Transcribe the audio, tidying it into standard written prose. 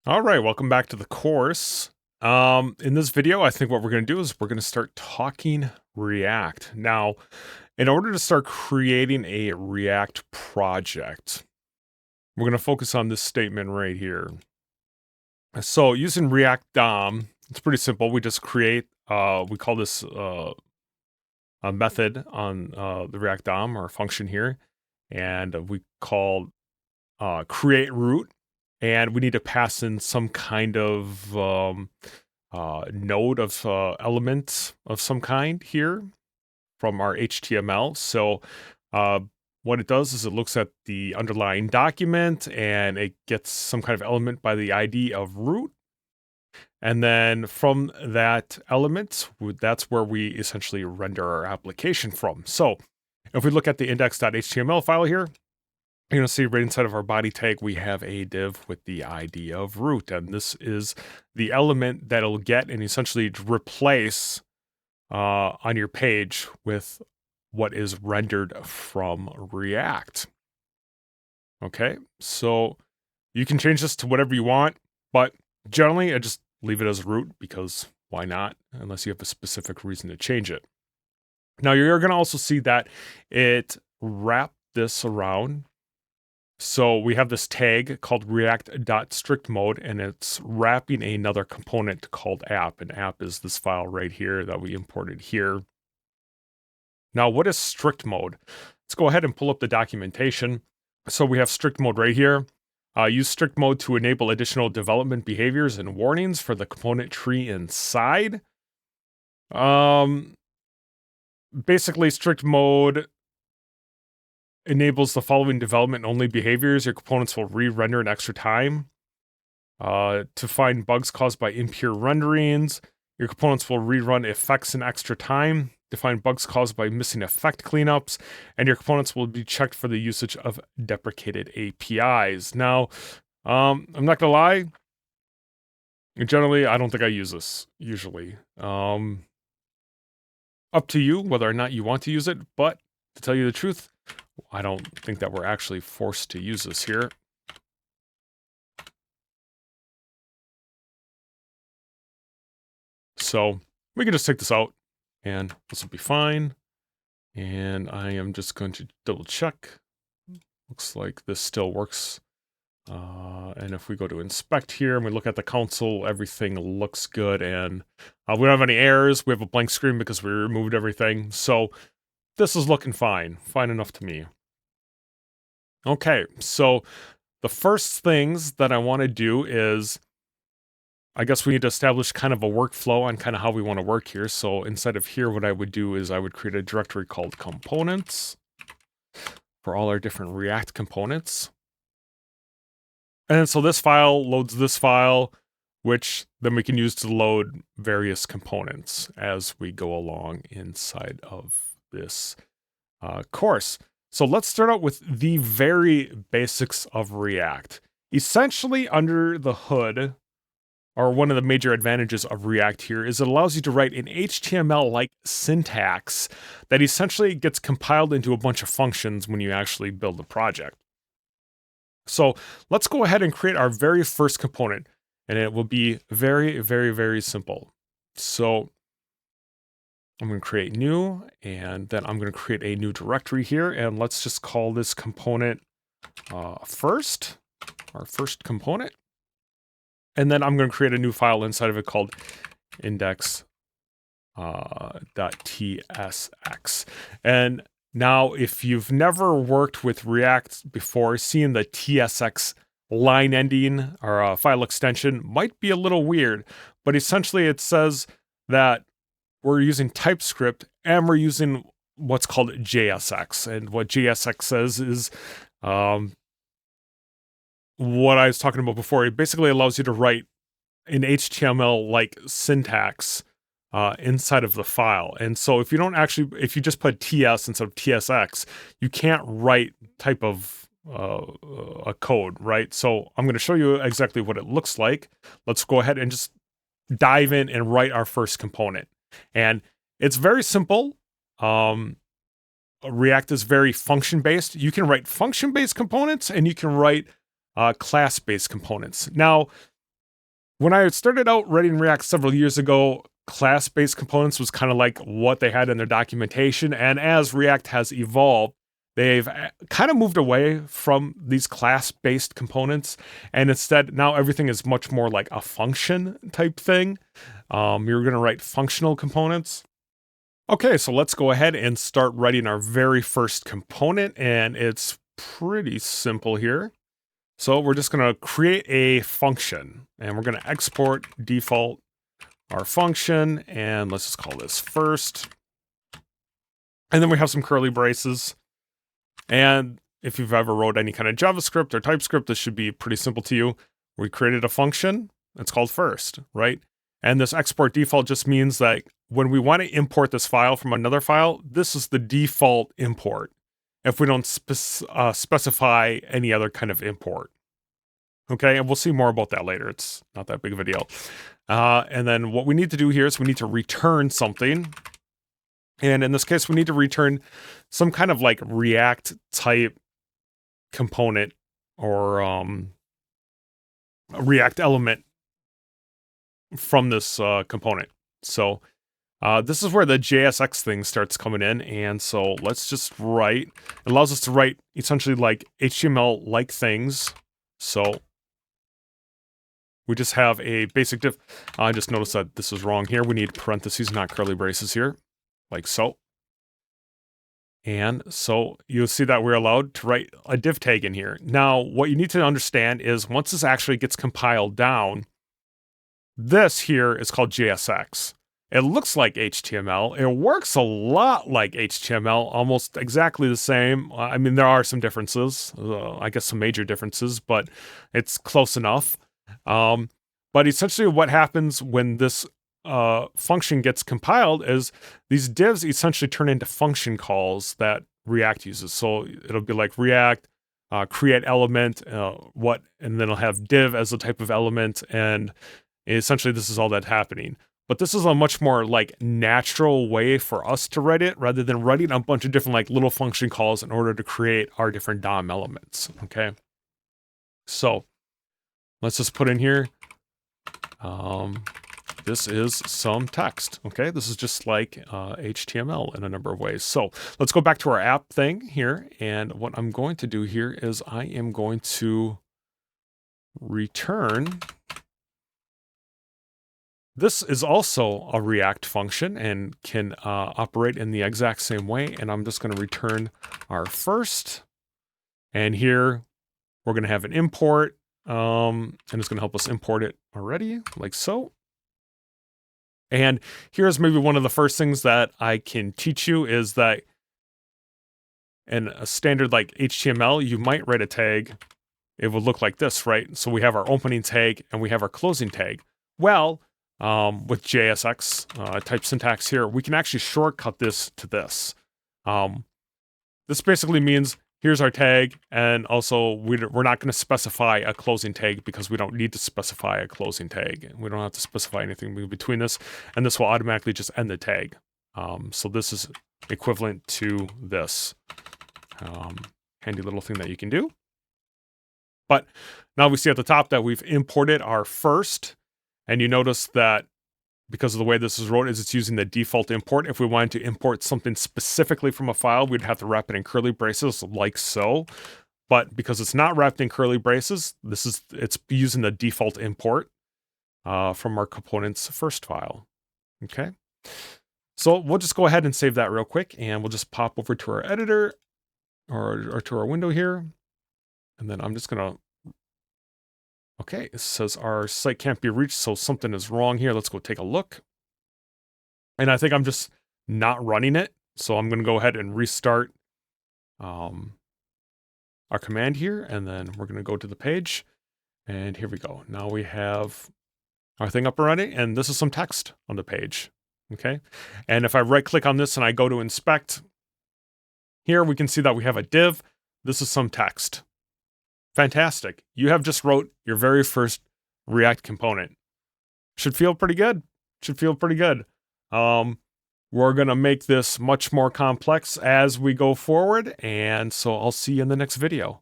All right, welcome back to the course. In this video, I think what we're going to do is we're going to start talking React. Now, in order to start creating a React project, we're going to focus on this statement right here. So using React DOM, it's pretty simple. We just create, we call this a method on the React DOM or a function here. And we call create root. And we need to pass in some kind of node of elements of some kind here from our HTML. So what it does is it looks at the underlying document and it gets some kind of element by the ID of root. And then from that element, that's where we essentially render our application from. So if we look at the index.html file here, you're going to see right inside of our body tag, we have a div with the ID of root. And this is the element that it'll get and essentially replace on your page with what is rendered from React. Okay, so you can change this to whatever you want, but generally I just leave it as root because why not, unless you have a specific reason to change it. Now you're going to also see that it wrapped this around. So we have this tag called react.strict_mode, and it's wrapping another component called app. And app is this file right here that we imported here. Now, what is strict mode? Let's go ahead and pull up the documentation. So we have strict mode right here. Use strict mode to enable additional development behaviors and warnings for the component tree inside. Basically, strict mode enables the following development-only behaviors. Your components will re-render in extra time. To find bugs caused by impure renderings, your components will rerun effects in extra time. To find bugs caused by missing effect cleanups, and your components will be checked for the usage of deprecated APIs. Now, I'm not gonna lie. Generally, I don't think I use this, usually. Up to you whether or not you want to use it, but to tell you the truth, I don't think that we're actually forced to use this here. So we can just take this out and this will be fine. And I am just going to double check. Looks like this still works. And if we go to inspect here and we look at the console, everything looks good. And we don't have any errors. We have a blank screen because we removed everything. So this is looking fine. Fine enough to me. Okay, so the first things that I want to do is, I guess we need to establish kind of a workflow on kind of how we want to work here. So inside of here, what I would do is I would create a directory called components for all our different React components. And so this file loads this file, which then we can use to load various components as we go along inside of this course. So let's start out with the very basics of React. Essentially, under the hood, or one of the major advantages of React here, is it allows you to write an HTML-like syntax that essentially gets compiled into a bunch of functions when you actually build the project. So let's go ahead and create our very first component, and it will be very, very, very simple. So I'm going to create new, and then I'm going to create a new directory here, and let's just call this component first, our first component. And then I'm going to create a new file inside of it called index.tsx. And now, if you've never worked with React before, seeing the TSX line ending or file extension might be a little weird, but essentially it says that we're using TypeScript and we're using what's called JSX. And what JSX says is what I was talking about before. It basically allows you to write an HTML-like syntax inside of the file. And so if you just put TS instead of TSX, you can't write type of a code, right? So I'm going to show you exactly what it looks like. Let's go ahead and just dive in and write our first component. And it's very simple. React is very function-based. You can write function-based components and you can write class-based components. Now, When I started out writing React several years ago, class-based components was kind of like what they had in their documentation. And as React has evolved, they've kind of moved away from these class-based components. And instead, now everything is much more like a function type thing. You're going to write functional components. Okay, so let's go ahead and start writing our very first component. And it's pretty simple here. So we're just going to create a function, and we're going to export default our function, and let's just call this first. And then we have some curly braces. And if you've ever wrote any kind of JavaScript or TypeScript, this should be pretty simple to you. We created a function, it's called first, right? And this export default just means that when we want to import this file from another file, this is the default import if we don't specify any other kind of import. Okay, and we'll see more about that later. It's not that big of a deal. And then what we need to do here is we need to return something. And in this case, we need to return some kind of like React type component or a React element from this component. So this is where the JSX thing starts coming in. And so let's just write, it allows us to write essentially like HTML-like things. So we just have a basic div. I just noticed that this is wrong here. We need parentheses, not curly braces here, like so. And so you'll see that we're allowed to write a div tag in here. Now, what you need to understand is once this actually gets compiled down, this here is called JSX. It looks like HTML. It works a lot like HTML, almost exactly the same. I mean, there are some differences, I guess some major differences, but it's close enough. But essentially what happens when this function gets compiled is these divs essentially turn into function calls that React uses. So it'll be like React create element, and then it'll have div as a type of element, and essentially this is all that's happening. But this is a much more like natural way for us to write it rather than writing a bunch of different like little function calls in order to create our different DOM elements. Okay, so let's just put in here, this is some text, okay? This is just like HTML in a number of ways. So let's go back to our app thing here. And what I'm going to do here is I am going to return. This is also a React function and can operate in the exact same way. And I'm just going to return our first. And here we're going to have an import. And it's going to help us import it already, like so. And here's maybe one of the first things that I can teach you is that in a standard like HTML, you might write a tag. It would look like this, right? So we have our opening tag and we have our closing tag. Well, with JSX type syntax here, we can actually shortcut this to this. This basically means here's our tag, and also we're not going to specify a closing tag because we don't need to specify a closing tag. We don't have to specify anything between this, and this will automatically just end the tag. So this is equivalent to this. Handy little thing that you can do. But now we see at the top that we've imported our first, and you notice that because of the way this is wrote, is it's using the default import. If we wanted to import something specifically from a file, we'd have to wrap it in curly braces like so. But because it's not wrapped in curly braces, it's using the default import from our components first file. Okay. So we'll just go ahead and save that real quick, and we'll just pop over to our editor or to our window here. And then I'm just going to, okay, it says our site can't be reached, so something is wrong here. Let's go take a look. And I think I'm just not running it. So I'm going to go ahead and restart our command here, and then we're going to go to the page. And here we go. Now we have our thing up and running, and this is some text on the page. Okay. And if I right click on this and I go to inspect, here we can see that we have a div. This is some text. Fantastic. You have just wrote your very first React component. Should feel pretty good. Should feel pretty good. We're going to make this much more complex as we go forward. And so I'll see you in the next video.